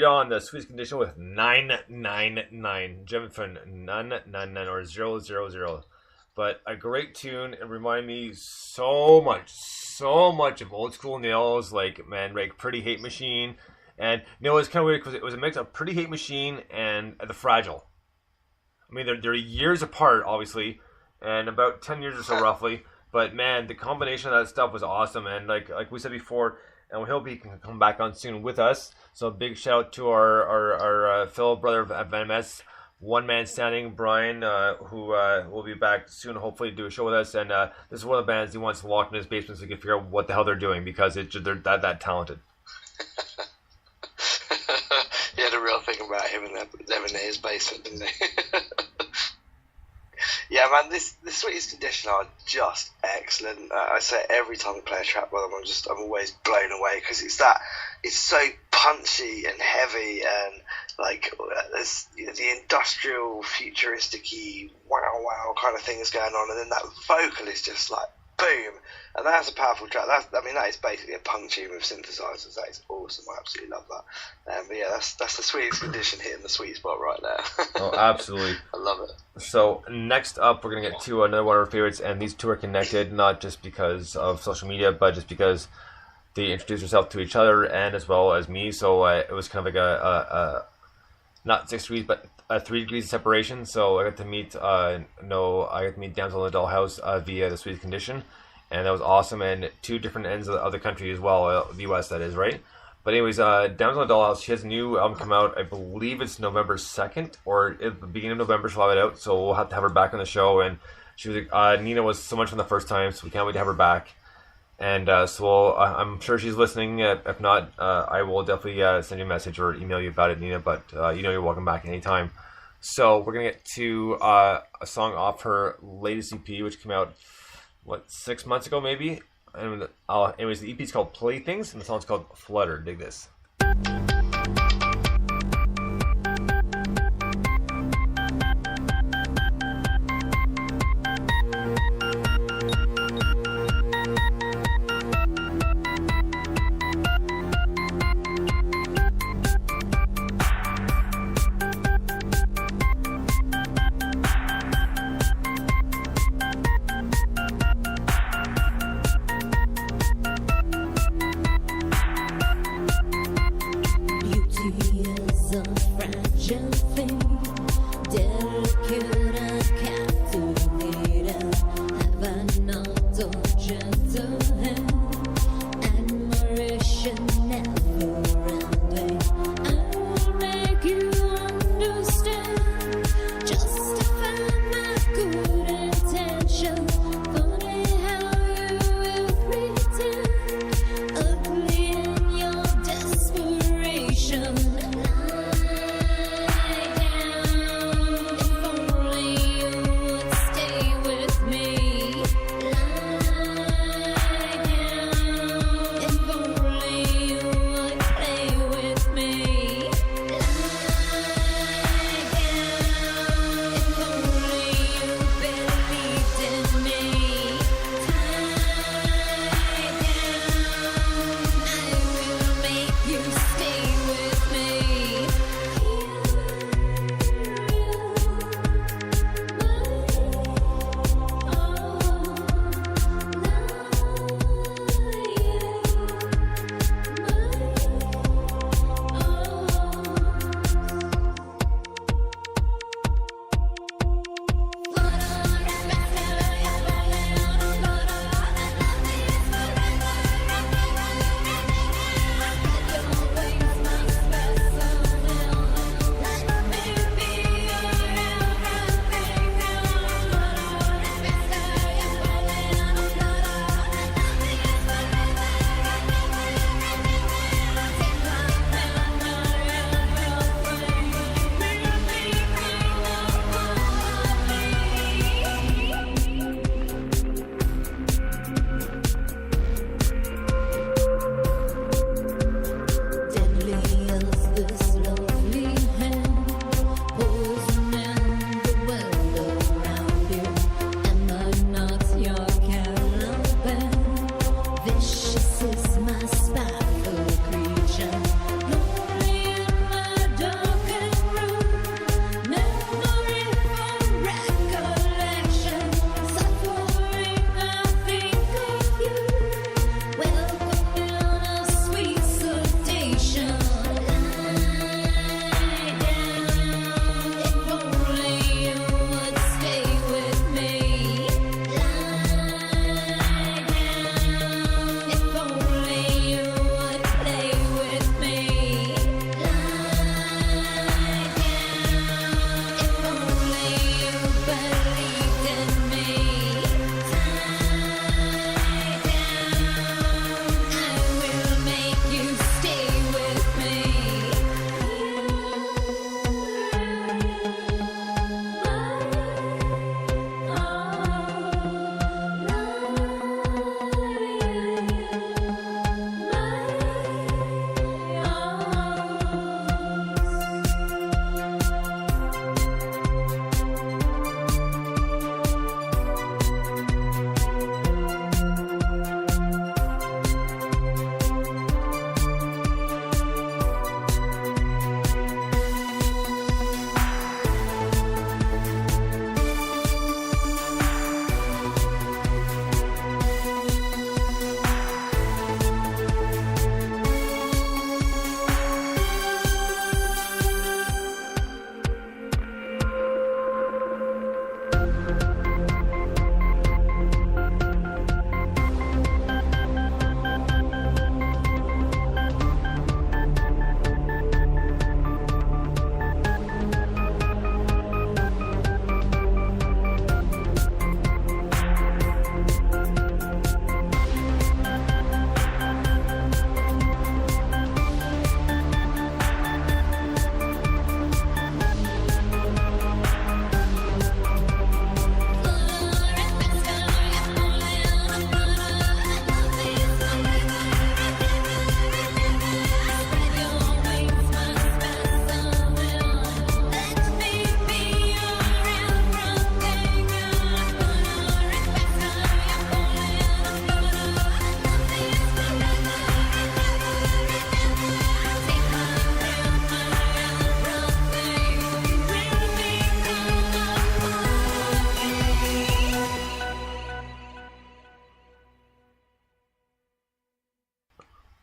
right on the sweetest condition with 999. Jim from 999 or 000. But a great tune. It reminded me so much of old school Nails, like Pretty Hate Machine. And it was kind of weird because it was a mix of Pretty Hate Machine and The Fragile. I mean, they're years apart, obviously, and about 10 years or so roughly. But man, the combination of that stuff was awesome. And like we said before, and we hope he can come back on soon with us. So a big shout out to our fellow brother of VMS, One Man Standing, Brian, who will be back soon, hopefully to do a show with us. And this is one of the bands he wants to walk in his basement so he can figure out what the hell they're doing, because they're that talented. He had a real thing about him in his basement, didn't he? Yeah, man, the Sweetest Condition are just excellent. I say it every time we play a track with them, I'm always blown away, because it's so punchy and heavy, and like there's the industrial, futuristic-y, wow kind of things going on, and then that vocal is just like boom, and that's a powerful track. That is basically a punk tune with synthesizers. That is awesome. I absolutely love that. But yeah, that's the Sweetest Condition hitting the sweet spot right there. Oh, absolutely. I love it. So next up, we're gonna get to another one of our favorites, and these two are connected not just because of social media, but just because they introduced themselves to each other and as well as me. So it was kind of like a not 6 degrees, but 3 degrees of separation. So I got to meet Damsel in the Dollhouse via the Sweetest Condition, and that was awesome. And two different ends of the country as well, the US, that is, right? But anyways, Damsel in the Dollhouse, she has a new album come out. I believe it's November 2nd or at the beginning of November. She'll have it out, so we'll have to have her back on the show. And she was Nina was so much fun the first time, so we can't wait to have her back. And so I'm sure she's listening. If not, I will definitely send you a message or email you about it, Nina. But you're welcome back anytime. So we're going to get to a song off her latest EP, which came out, 6 months ago maybe? And anyways, the EP is called Playthings, and the song's called Flutter. Dig this.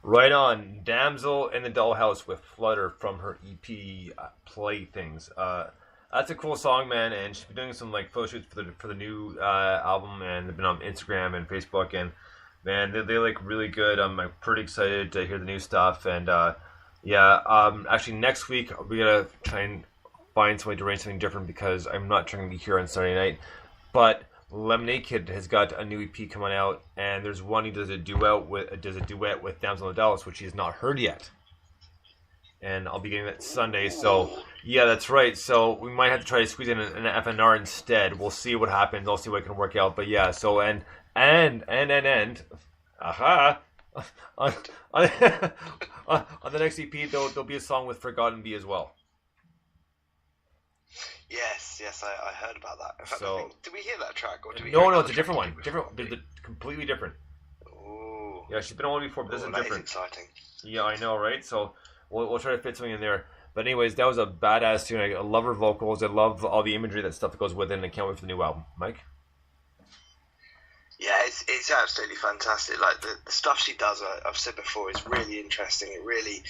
Right on. Damsel in the Dollhouse with Flutter from her EP Playthings. That's a cool song, man, and she's been doing some like photo shoots for the new album, and they've been on Instagram and Facebook, and man, they look really good. I'm like, pretty excited to hear the new stuff, and actually next week we gotta try and find some way to arrange something different because I'm not trying to be here on Saturday night, but Lemonade Kid has got a new EP coming out, and there's one he does a duet with Damsel in the Dollhouse, which he has not heard yet. And I'll be getting that Sunday, so yeah, that's right. So we might have to try to squeeze in an FNR instead. We'll see what happens. I'll see what can work out. But yeah, so and aha, on, on, on the next EP there'll be a song with Forgotten Bee as well. Yes, I heard about that. In fact, So- I think, did we hear that track? Or did we No, hear it's another a different track one. before? They're completely different. Ooh. Yeah, she's been on one before, but this is That different. exciting. Yeah, I know, right? So we'll try to fit something in there. But anyways, that was a badass tune. I love her vocals. I love all the imagery, that stuff that goes with it, and I can't wait for the new album. Mike? Yeah, it's absolutely fantastic. Like the stuff she does, I've said before, is really interesting. It really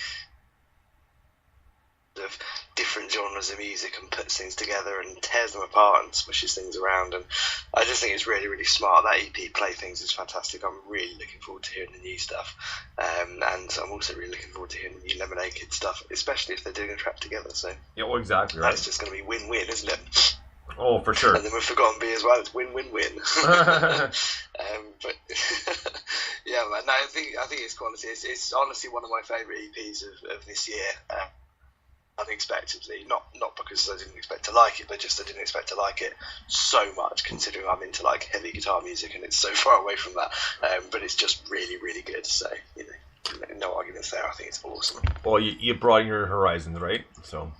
of different genres of music and puts things together and tears them apart and smushes things around, and I just think it's really, really smart. That EP Playthings is fantastic. I'm really looking forward to hearing the new stuff, and I'm also really looking forward to hearing the new Lemonade Kid stuff, especially if they're doing a track together. So Yeah, well, exactly, right? that's just going to be win-win, isn't it? Oh, for sure. And then with Forgotten Bee as well, it's win-win-win. But yeah, man, no, I think it's quality. It's honestly one of my favourite EPs of this year. Unexpectedly, not because I didn't expect to like it, but just I didn't expect to like it so much, considering I'm into like heavy guitar music and it's so far away from that. But it's just really, really good. So no arguments there. I think it's awesome. Well, you broaden your horizons, right? So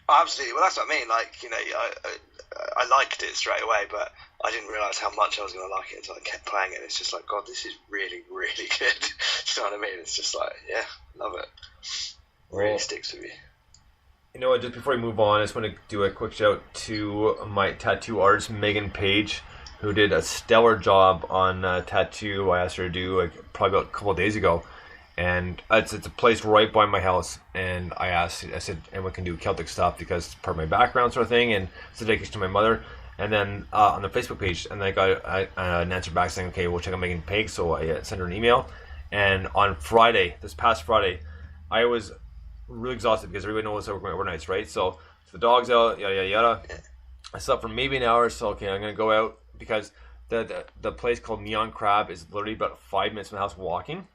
Absolutely. Well, that's what I mean. Like, I liked it straight away, but I didn't realise how much I was going to like it until I kept playing it. It's just like, God, this is really, really good. You know what I mean? It's just like, yeah, love it. Really sticks with me. You know what? Just before we move on, I just want to do a quick shout to my tattoo artist, Megan Page, who did a stellar job on tattoo I asked her to do probably about a couple of days ago. And it's a place right by my house, and I said, anyone can do Celtic stuff because it's part of my background sort of thing, and it's a dedication to my mother. And then on the Facebook page, and I got an answer back saying, okay, we'll check out Megan Page, so I sent her an email. And on Friday, this past Friday, I was really exhausted because everybody knows I work my overnights, right? So the dog's out, yada, yada, yada. I slept for maybe an hour, so okay, I'm going to go out because the place called Neon Crab is literally about 5 minutes from the house walking.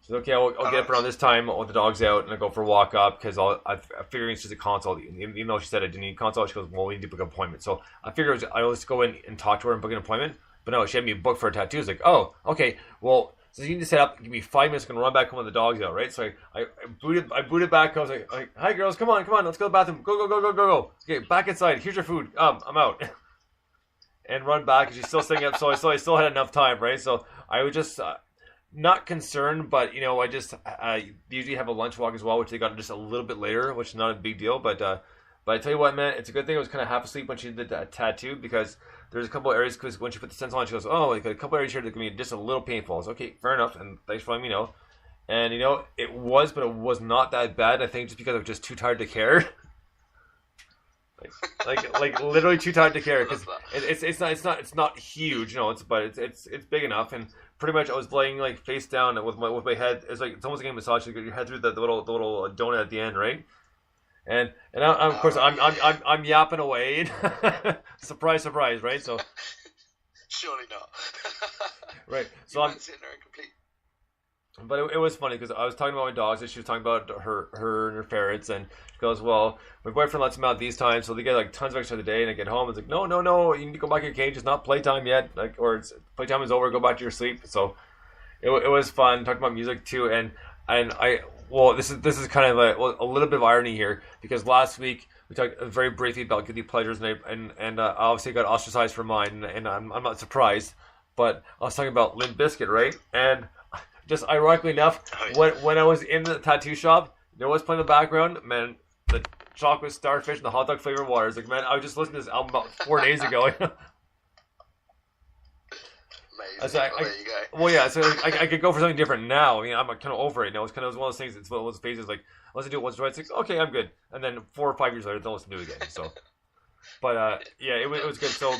So okay, I'll get up around this time when the dog's out, and I'll go for a walk up because I'm figuring it's just a consult. Even though she said I didn't need a consult, she goes, well, we need to book an appointment. So I figured I'll just go in and talk to her and book an appointment. But no, she had me booked for a tattoo. It's like, oh, okay, well, so you need to set up, give me 5 minutes, I'm going to run back home when the dog's out, right? So I booted back. I was like, hi girls, come on, let's go to the bathroom. Go. Okay, back inside. Here's your food. I'm out. And run back, and she's still staying up, so I still had enough time, right? So I was just not concerned, but I just usually have a lunch walk as well, which they got just a little bit later, which is not a big deal. But I tell you what, man, it's a good thing I was kind of half asleep when she did that tattoo, because there's a couple of areas, because when she put the stencil on, she goes, oh, like a couple areas here that can be just a little painful. I was okay, fair enough, and thanks for letting me know. And it was, but it was not that bad. I think just because I was just too tired to care. like literally too tired to care, because it's not huge, but it's big enough. And pretty much I was laying like face down with my head. It's almost like a massage. You get your head through the little donut at the end, right? And of course I'm yapping away. Surprise, right? So surely not. Right. So I'm sitting there in complete. But it was funny because I was talking about my dogs and she was talking about her and her ferrets, and she goes, well, my boyfriend lets them out these times, so they get like tons of extra a day, and I get home, it's like, no, you need to go back to your cage, it's not playtime yet, playtime is over, go back to your sleep. So it was fun, talking about music too, and this is kind of a little bit of irony here, because last week we talked very briefly about guilty pleasures, and I obviously got ostracized for mine, and I'm not surprised, but I was talking about Limp Bizkit, right? And just ironically enough, when I was in the tattoo shop, there was playing in the background, man, the chocolate starfish and the hot dog flavored water. It's like, man, I was just listening to this album about 4 days ago. Amazing. There you go. Well, yeah, so I could go for something different now. I mean, I'm kind of over it now. It's kind of one of those things. It's one of those phases like, once I do it once or twice, it's like, okay, I'm good. And then 4 or 5 years later, don't listen to it again. So, but yeah, it was good. So